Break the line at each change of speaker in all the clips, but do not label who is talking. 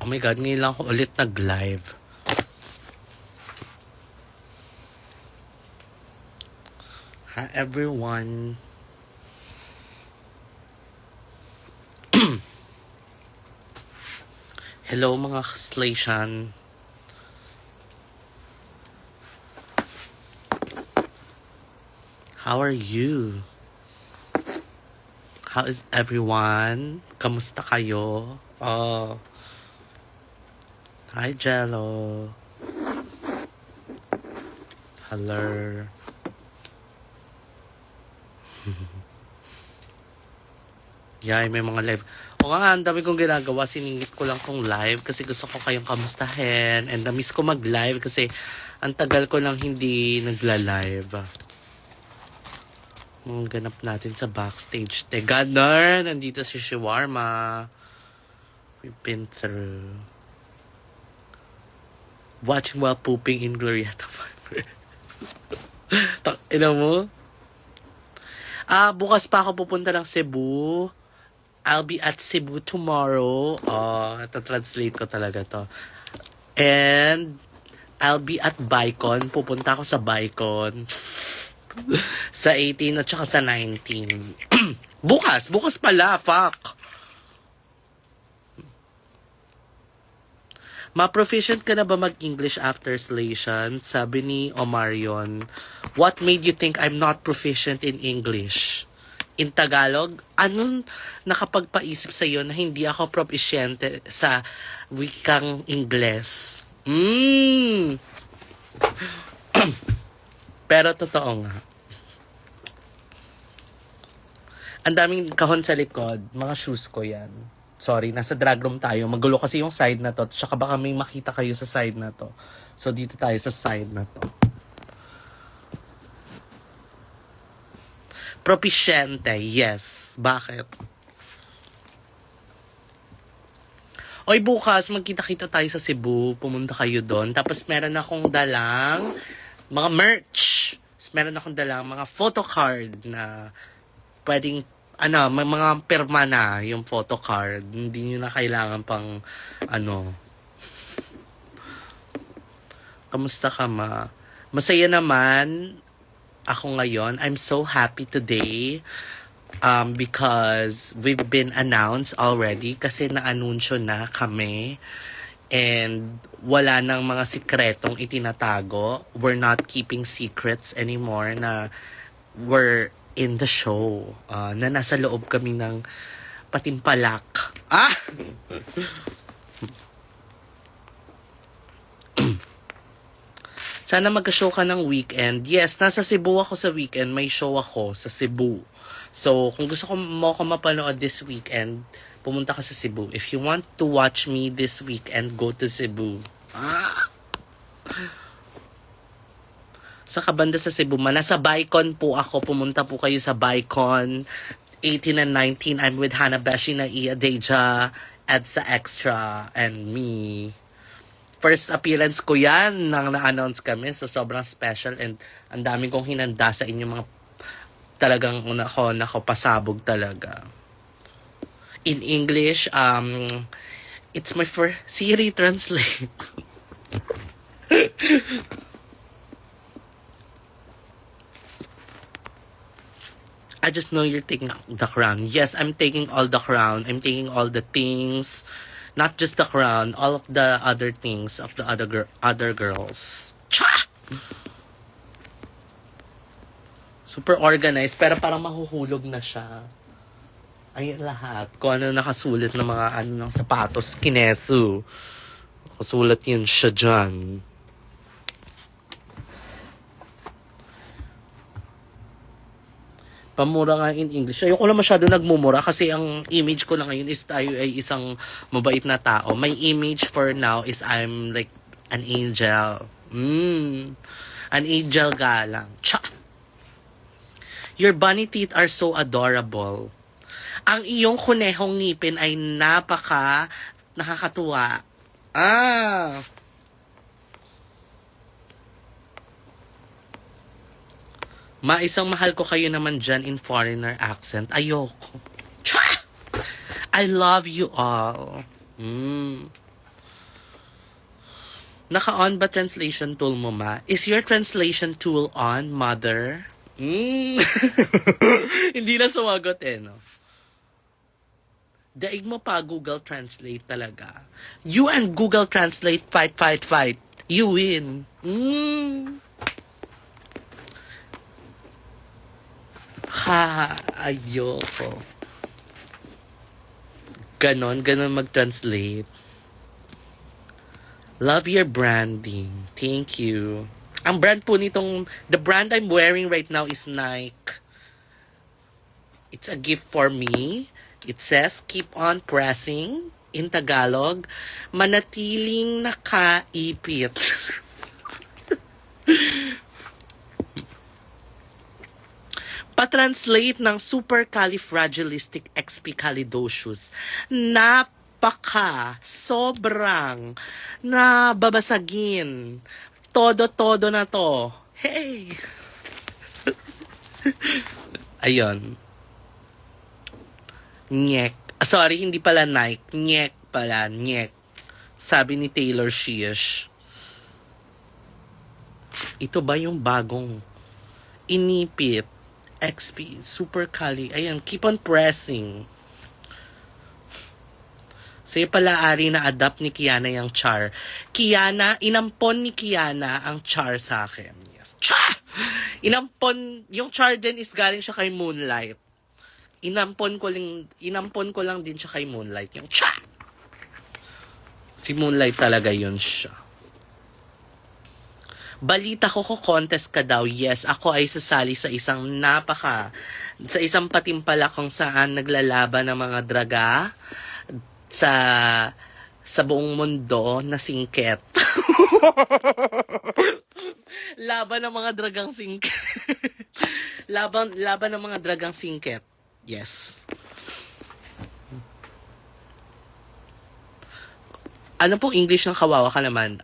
Oh my God, ngayon lang ako ulit nag-live. Hi everyone. Hello mga kaslation. How are you? How is everyone? Kamusta kayo? Oh. Hi Jello. Hello. Yay, may mga live. O nga, ang dami kong ginagawa. Siningit ko lang tong live kasi gusto ko kayong kamustahin. And na-miss ko mag-live kasi ang tagal ko lang hindi nagla-live. Mga ganap natin sa backstage. Teganer! Nandito si Shawarma. We've been through. Watching while pooping in Glorieta Vibers. Ina mo? Bukas pa ako pupunta ng Cebu. I'll be at Cebu tomorrow. Ito-translate ko talaga to. And I'll be at Bicon. Pupunta ako sa Bicon. Sa 18 at saka sa 19. Bukas pala. Fuck. Ma-proficient ka na ba mag-English after Slation? Sabi ni Omarion, what made you think I'm not proficient in English? In Tagalog? Anong nakapagpaisip sa iyo na hindi ako proficiente sa wikang Ingles? Pero totoo nga. Ang daming kahon sa likod. Mga shoes ko yan. Sorry, nasa drag room tayo. Magulo kasi yung side na to. Tsaka baka may makita kayo sa side na to. So, dito tayo sa side na to. Proficiente, yes. Bakit? Oy, bukas, magkita-kita tayo sa Cebu. Pumunta kayo doon. Tapos, meron akong dalang mga merch. Meron akong dalang mga photocard na pwedeng may mga pirma na yung photocard. Hindi nyo na kailangan pang, Kamusta ka, ma? Masaya naman ako ngayon. I'm so happy today because we've been announced already kasi na-anunsyo na kami and wala nang mga sikretong itinatago. We're not keeping secrets anymore na we're in the show, na nasa loob kami ng Patimpalak. Sana mag-show ka ng weekend. Yes, nasa Cebu ako sa weekend. May show ako sa Cebu. So, kung gusto mo ako mapanood this weekend, pumunta ka sa Cebu. If you want to watch me this weekend, go to Cebu. Sa kabanda sa Cebu, nasa Bicon po ako. Pumunta po kayo sa Bicon. 18 and 19, I'm with Hanabeshi na Iya Deja, Edsa Extra, and me. First appearance ko yan nang na-announce kami. So, sobrang special and ang daming kong hinanda sa inyo mga talagang nako pasabog talaga. In English, it's my first Siri translate. I just know you're taking the crown. Yes, I'm taking all the crown. I'm taking all the things. Not just the crown, all of the other things of the other girls. Cha! Super organized, pero parang mahuhulog na siya. Ayun lahat. Kung ano nakasulat ng mga ng sapatos, kinesu. Nakasulat yun siya dyan. Pamura nga in English. Ayoko lang masyado nagmumura kasi ang image ko na ngayon is tayo ay isang mabait na tao. My image for now is I'm like an angel. An angel galang. Cha! Your bunny teeth are so adorable. Ang iyong kunehong ngipin ay napaka nakakatuwa. Isang mahal ko kayo naman dyan in foreigner accent. Ayoko. Cha! I love you all. Naka-on ba translation tool mo, ma? Is your translation tool on, mother? Hindi na sumagot eh, no? Daig mo pa Google Translate talaga. You and Google Translate fight, fight, fight. You win. Ha, ayoko. Ganon mag-translate. Love your branding. Thank you. Ang brand po nitong, the brand I'm wearing right now is Nike. It's a gift for me. It says, keep on pressing. In Tagalog, manatiling nakaipit. Pa-translate ng supercalifragilisticexpialidocious. Sobrang nababasagin. Todo na to. Hey! Ayun. Nyek. Sorry, hindi pala Nike. Nyek pala. Nyek. Sabi ni Taylor Swift. Ito ba yung bagong inipit? XP. Super Cali. Ayan. Keep on pressing. Sa'yo pala ari na adapt ni Kiana yung char. Kiana, inampon ni Kiana ang char sa akin. Yes. Char! Inampon, yung char din is galing siya kay Moonlight. Inampon ko lang din siya kay Moonlight. Yung char! Si Moonlight talaga yun siya. Balita ko contest ka daw. Yes, ako ay sasali sa isang patimpala kung saan naglalaban ng mga draga sa buong mundo na singket. Laban ng mga dragang singket. laban ng mga dragang singket. Yes. Ano pong English ng kawawa ka naman?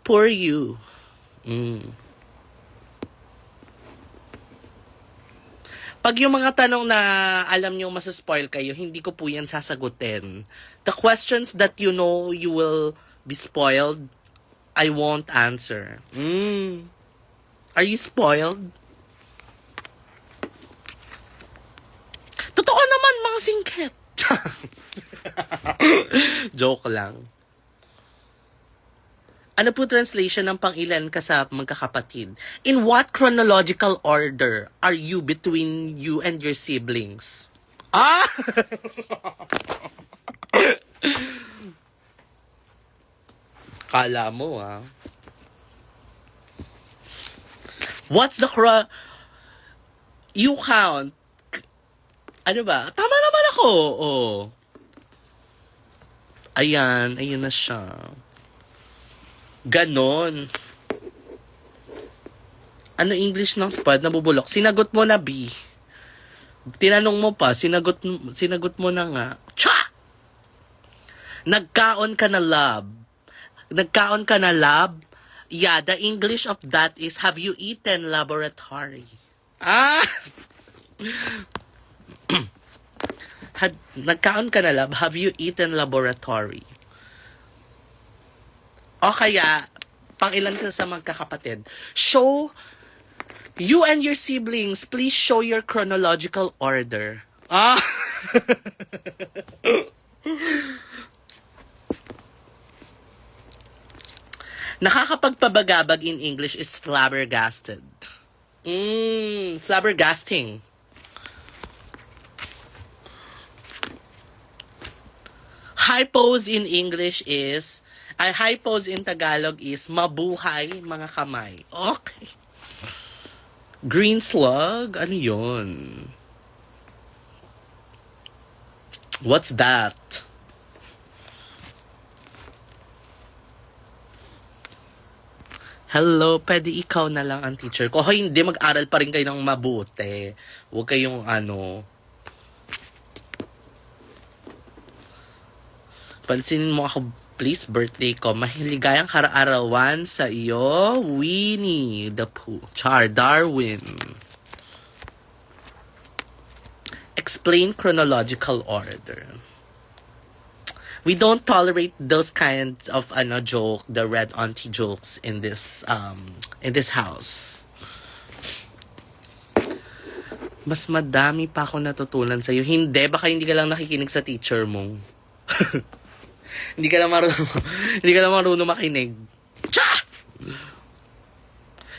Poor you. Pag yung mga tanong na alam nyo masaspoil kayo, hindi ko po yan sasagutin. The questions that you know you will be spoiled, I won't answer. Are you spoiled? Totoo naman, mga singket. Joke lang. Ano po translation ng pang-ilan ka sa magkakapatid? In what chronological order are you between you and your siblings? Kala mo, What's the you count? Ano ba? Tama naman ako. Oh. Ayan na siya. Ganon. Ano English ng spud? Nabubulok. Sinagot mo na, B. Tinanong mo pa, sinagot mo na nga. Cha! Nagkaon ka na love. Nagkaon ka na love? Yeah, the English of that is, have you eaten laboratory? Nagkaon ka na love? Have you eaten laboratory? O kaya, pang-ilan ka sa magkakapatid? Show, you and your siblings, please show your chronological order. Nakakapagpabagabag in English is flabbergasted. Flabbergasting. High pose in English is, high pose in Tagalog is mabuhay mga kamay. Okay. Green slug? Ano yun? What's that? Hello, pwede ikaw na lang ang teacher ko. Hoy, hindi, mag-aral pa rin kayo ng mabuti. Huwag kayong pansinin mo ako, please, birthday ko. Mahiligayang karaarawan sa iyo, Winnie the Pooh. Char Darwin. Explain chronological order. We don't tolerate those kinds of joke, the red auntie jokes in this house. Mas madami pa ako natutunan sa'yo. Hindi, baka hindi ka lang nakikinig sa teacher mo. hindi ka lang marunong makinig. Cha!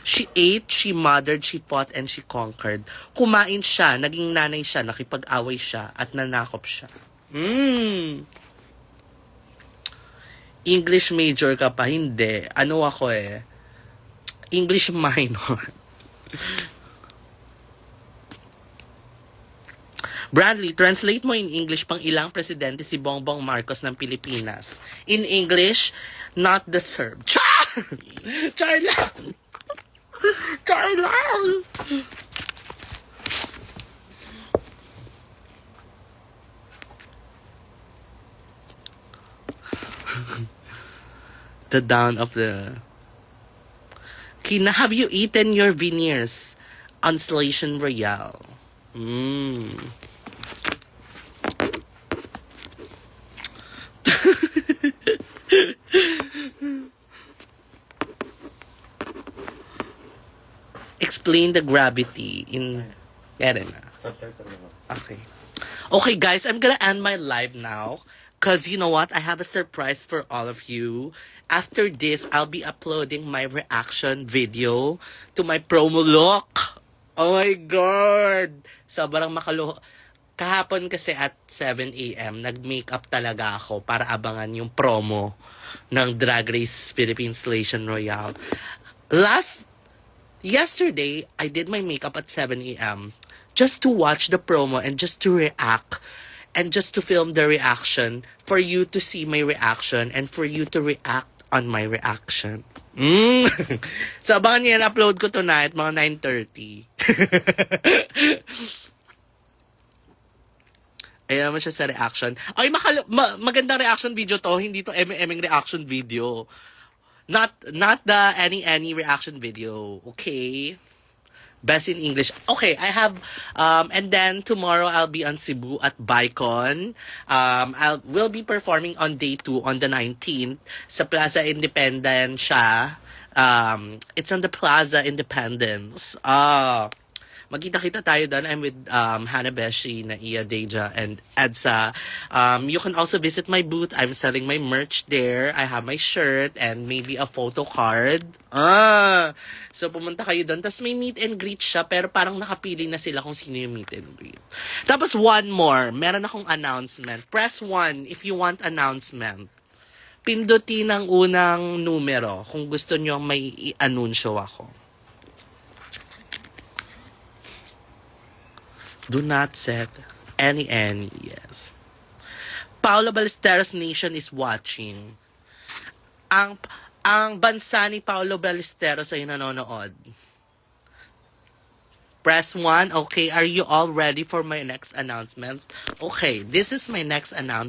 She ate, she mothered, she fought, and she conquered. Kumain siya, naging nanay siya, nakipag-away siya, at nanakop siya. English major ka pa? Hindi. Ano ako eh? English minor. Bradley, translate mo in English pang ilang presidente si Bongbong Marcos ng Pilipinas. In English, not deserved. Char! Char lang! Char lang! The down of the... Kina, have you eaten your veneers on Station Royale? Explain the gravity in... Kaya na. Okay. Okay, guys, I'm gonna end my live now. Because you know what? I have a surprise for all of you. After this, I'll be uploading my reaction video to my promo look. Oh my God! Sobrang makaloho. Kahapon kasi at 7 a.m., nag-makeup talaga ako para abangan yung promo ng Drag Race Philippines Station Royale. Yesterday, I did my makeup at 7 a.m. just to watch the promo and just to react and just to film the reaction for you to see my reaction and for you to react on my reaction. So, abangan niyo yan, upload ko tonight, mga 9:30. Ayan naman siya sa reaction. Ay, magandang reaction video to. Hindi to emeng reaction video. Not the any reaction video. Okay? Best in English. Okay, I have, and then tomorrow I'll be on Cebu at Bicon. We'll be performing on day 2 on the 19th sa Plaza Independencia. It's on the Plaza Independence. Magkita-kita tayo doon. I'm with Hannah Beshi, Naiya Deja, and Edsa. You can also visit my booth. I'm selling my merch there. I have my shirt and maybe a photo card. So pumunta kayo doon. Tapos may meet and greet siya, pero parang nakapili na sila kung sino yung meet and greet. Tapos one more. Meron akong announcement. Press 1 if you want announcement. Pindutin ang unang numero kung gusto nyo may i-anunsyo ako. Do not set any, yes. Paolo Ballesteros Nation is watching. Ang bansa ni Paolo Ballesteros ay nanonood. Press 1. Okay, are you all ready for my next announcement? Okay, this is my next announcement.